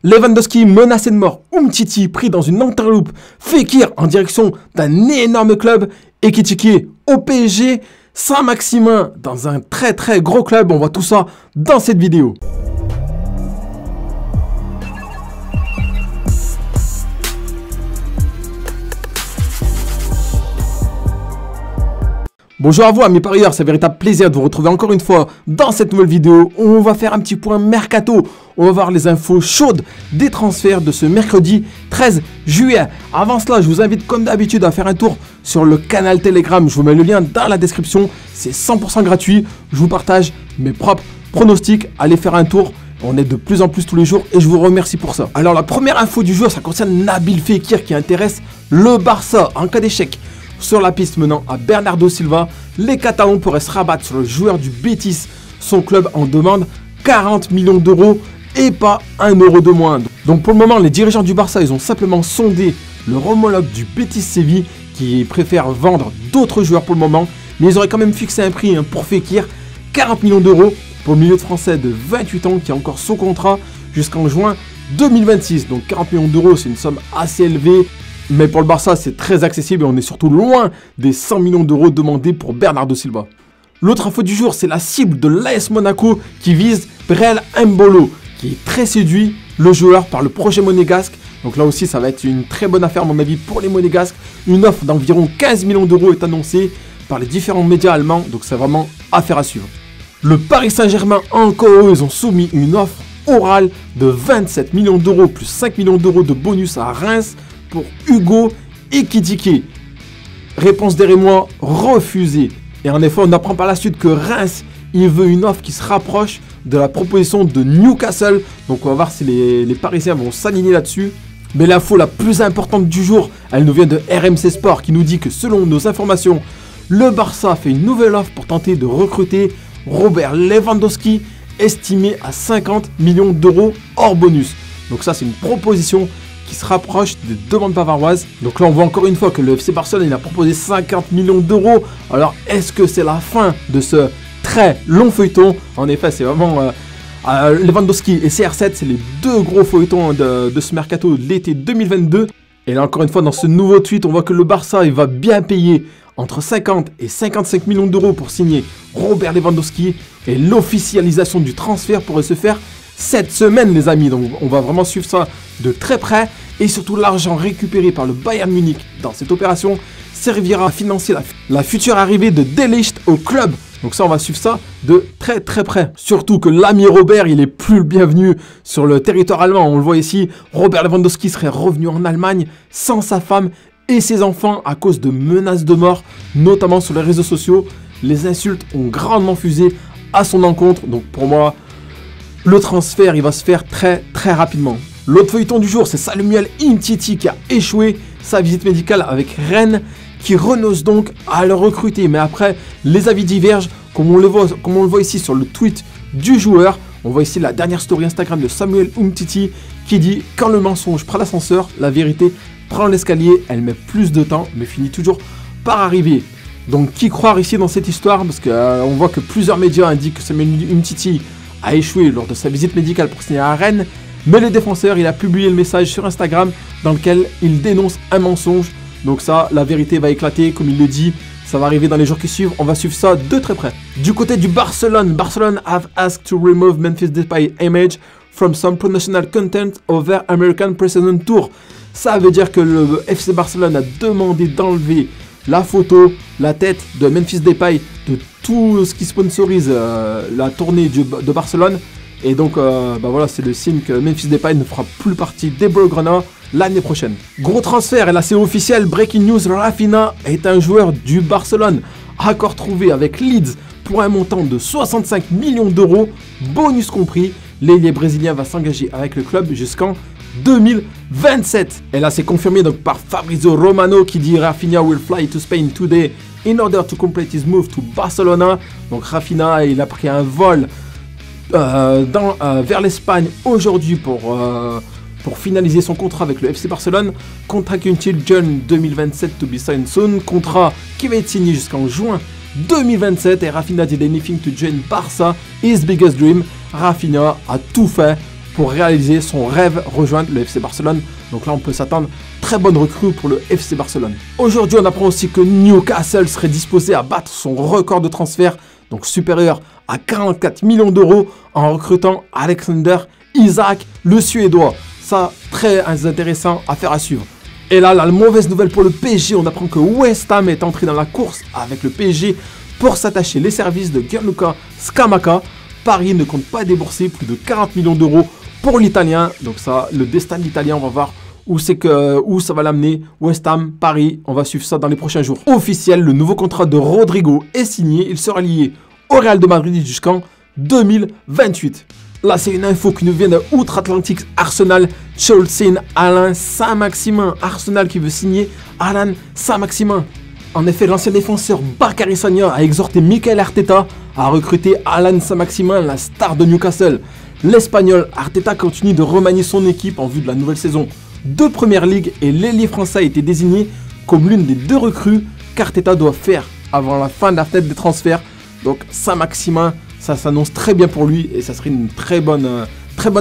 Lewandowski menacé de mort, Umtiti pris dans une entourloupe, Fekir en direction d'un énorme club, Ekitike au PSG, Saint-Maximin dans un très gros club. On voit tout ça dans cette vidéo. Bonjour à vous amis parieurs, c'est un véritable plaisir de vous retrouver encore une fois dans cette nouvelle vidéo où on va faire un petit point mercato. On va voir les infos chaudes des transferts de ce mercredi 13 juillet. Avant cela, je vous invite comme d'habitude à faire un tour sur le canal Telegram. Je vous mets le lien dans la description, c'est 100% gratuit. Je vous partage mes propres pronostics, allez faire un tour. On est de plus en plus tous les jours et je vous remercie pour ça. Alors la première info du jour, ça concerne Nabil Fekir qui intéresse le Barça en cas d'échec. Sur la piste menant à Bernardo Silva, les Catalans pourraient se rabattre sur le joueur du Betis. Son club en demande 40 millions d'euros et pas 1 euro de moins. Donc pour le moment, les dirigeants du Barça, ils ont simplement sondé le homologue du Betis Séville qui préfère vendre d'autres joueurs pour le moment. Mais ils auraient quand même fixé un prix pour Fekir, 40 millions d'euros pour le milieu de français de 28 ans qui est encore sous contrat jusqu'en juin 2026. Donc 40 millions d'euros, c'est une somme assez élevée. Mais pour le Barça, c'est très accessible et on est surtout loin des 100 millions d'euros demandés pour Bernardo Silva. L'autre info du jour, c'est la cible de l'AS Monaco qui vise Breel Embolo, qui est très séduit, le joueur, par le projet monégasque. Donc là aussi, ça va être une très bonne affaire à mon avis pour les monégasques. Une offre d'environ 15 millions d'euros est annoncée par les différents médias allemands, donc c'est vraiment affaire à suivre. Le Paris Saint-Germain, encore eux, ils ont soumis une offre orale de 27 millions d'euros plus 5 millions d'euros de bonus à Reims pour Hugo Ekitike. Réponse des Rémois, refusée. Et en effet, on apprend par la suite que Reims, il veut une offre qui se rapproche de la proposition de Newcastle. Donc on va voir si les Parisiens vont s'aligner là-dessus. Mais l'info la plus importante du jour, elle nous vient de RMC Sport qui nous dit que selon nos informations, le Barça fait une nouvelle offre pour tenter de recruter Robert Lewandowski, estimé à 50 millions d'euros hors bonus. Donc ça, c'est une proposition qui se rapproche des demandes bavaroises. Donc là, on voit encore une fois que le FC Barcelone, il a proposé 50 millions d'euros. Alors, est-ce que c'est la fin de ce très long feuilleton? En effet, c'est vraiment Lewandowski et CR7, c'est les deux gros feuilletons de ce mercato de l'été 2022. Et là, encore une fois, dans ce nouveau tweet, on voit que le Barça, il va bien payer entre 50 et 55 millions d'euros pour signer Robert Lewandowski. Et l'officialisation du transfert pourrait se faire cette semaine, les amis. Donc, on va vraiment suivre ça de très près. Et surtout, l'argent récupéré par le Bayern Munich dans cette opération servira à financer la future arrivée de De Ligt au club. Donc ça, on va suivre ça de très près. Surtout que l'ami Robert, il est plus le bienvenu sur le territoire allemand. On le voit ici, Robert Lewandowski serait revenu en Allemagne sans sa femme et ses enfants à cause de menaces de mort, notamment sur les réseaux sociaux. Les insultes ont grandement fusé à son encontre. Donc pour moi, le transfert, il va se faire très rapidement. L'autre feuilleton du jour, c'est Samuel Umtiti qui a échoué sa visite médicale avec Rennes, qui renonce donc à le recruter. Mais après, les avis divergent, comme on le voit ici sur le tweet du joueur. On voit ici la dernière story Instagram de Samuel Umtiti qui dit « Quand le mensonge prend l'ascenseur, la vérité prend l'escalier. Elle met plus de temps, mais finit toujours par arriver. » Donc qui croire ici dans cette histoire? Parce qu'on voit que plusieurs médias indiquent que Samuel Umtiti a échoué lors de sa visite médicale pour signer à Rennes. Mais le défenseur, il a publié le message sur Instagram dans lequel il dénonce un mensonge. Donc ça, la vérité va éclater, comme il le dit. Ça va arriver dans les jours qui suivent. On va suivre ça de très près. Du côté du Barcelone have asked to remove Memphis Depay image from some promotional content of their American President Tour. Ça veut dire que le FC Barcelone a demandé d'enlever la photo, la tête de Memphis Depay de tout ce qui sponsorise la tournée de Barcelone. Et donc, voilà, c'est le signe que Memphis Depay ne fera plus partie des Blaugrana l'année prochaine. Gros transfert, et là c'est officiel, breaking news, Rafinha est un joueur du Barcelone. Accord trouvé avec Leeds pour un montant de 65 millions d'euros, bonus compris. L'ailier brésilien va s'engager avec le club jusqu'en 2027. Et là c'est confirmé donc par Fabrizio Romano qui dit Rafinha will fly to Spain today in order to complete his move to Barcelona. Donc Rafinha, il a pris un vol vers l'Espagne aujourd'hui pour finaliser son contrat avec le FC Barcelone. Contract until June 2027 to be signed soon. Contrat qui va être signé jusqu'en juin 2027. Et Rafinha did anything to join Barça, his biggest dream. Rafinha a tout fait pour réaliser son rêve, rejoindre le FC Barcelone. Donc là, on peut s'attendre très bonne recrue pour le FC Barcelone. Aujourd'hui, on apprend aussi que Newcastle serait disposé à battre son record de transfert, donc supérieur à 44 millions d'euros, en recrutant Alexander Isak, le Suédois. Ça, très intéressant, affaire à suivre. Et là, la mauvaise nouvelle pour le PSG, on apprend que West Ham est entré dans la course avec le PSG pour s'attacher les services de Gianluca Scamacca. Paris ne compte pas débourser plus de 40 millions d'euros pour l'Italien. Donc ça, le destin de l'Italien, on va voir où ça va l'amener. West Ham, Paris, on va suivre ça dans les prochains jours. Officiel, le nouveau contrat de Rodrigo est signé. Il sera lié au Real de Madrid jusqu'en 2028. Là, c'est une info qui nous vient d'outre-Atlantique. Arsenal, Chelsea, Alain Saint-Maximin. Arsenal qui veut signer Alain Saint-Maximin. En effet, l'ancien défenseur Bakary Sagna a exhorté Mikel Arteta à recruter Alain Saint-Maximin, la star de Newcastle. L'Espagnol Arteta continue de remanier son équipe en vue de la nouvelle saison de Première Ligue et l'ailier français a été désigné comme l'une des 2 recrues qu'Arteta doit faire avant la fin de la fenêtre des transferts. Donc Saint-Maximin, ça s'annonce très bien pour lui et ça serait une très bonne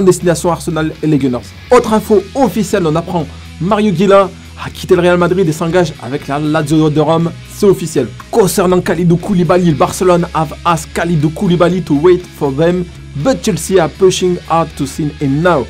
destination Arsenal et les Gunners. Autre info officielle, on apprend Mario Guilla a quitté le Real Madrid et s'engage avec la Lazio de Rome. C'est officiel. Concernant Kalidou Koulibaly, le Barcelone have asked Kalidou Koulibaly to wait for them, but Chelsea are pushing hard to sign him now.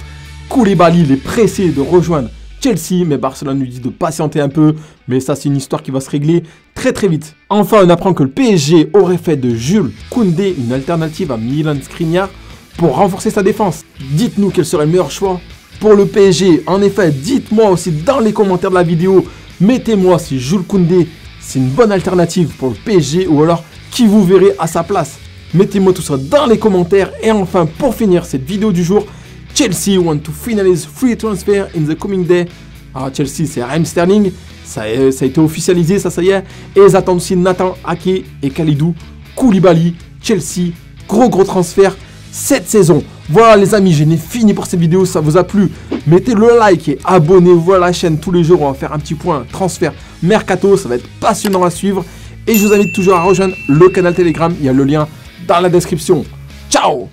Koulibaly est pressé de rejoindre Chelsea, mais Barcelone lui dit de patienter un peu. Mais ça, c'est une histoire qui va se régler très très vite. Enfin, on apprend que le PSG aurait fait de Jules Koundé une alternative à Milan Skriniar pour renforcer sa défense. Dites-nous quel serait le meilleur choix pour le PSG. En effet, dites-moi aussi dans les commentaires de la vidéo. Mettez-moi si Jules Koundé, c'est une bonne alternative pour le PSG ou alors qui vous verrez à sa place. Mettez-moi tout ça dans les commentaires. Et enfin, pour finir cette vidéo du jour, Chelsea want to finalize free transfer in the coming day. Alors Chelsea, c'est Raheem Sterling. Ça a été officialisé, ça y est. Et ils attendent aussi Nathan Ake et Kalidou Koulibaly. Chelsea, gros transfert cette saison. Voilà les amis, je n'ai fini pour cette vidéo. Ça vous a plu? Mettez le like et abonnez-vous à la chaîne tous les jours. On va faire un petit point transfert mercato. Ça va être passionnant à suivre. Et je vous invite toujours à rejoindre le canal Telegram. Il y a le lien dans la description. Ciao!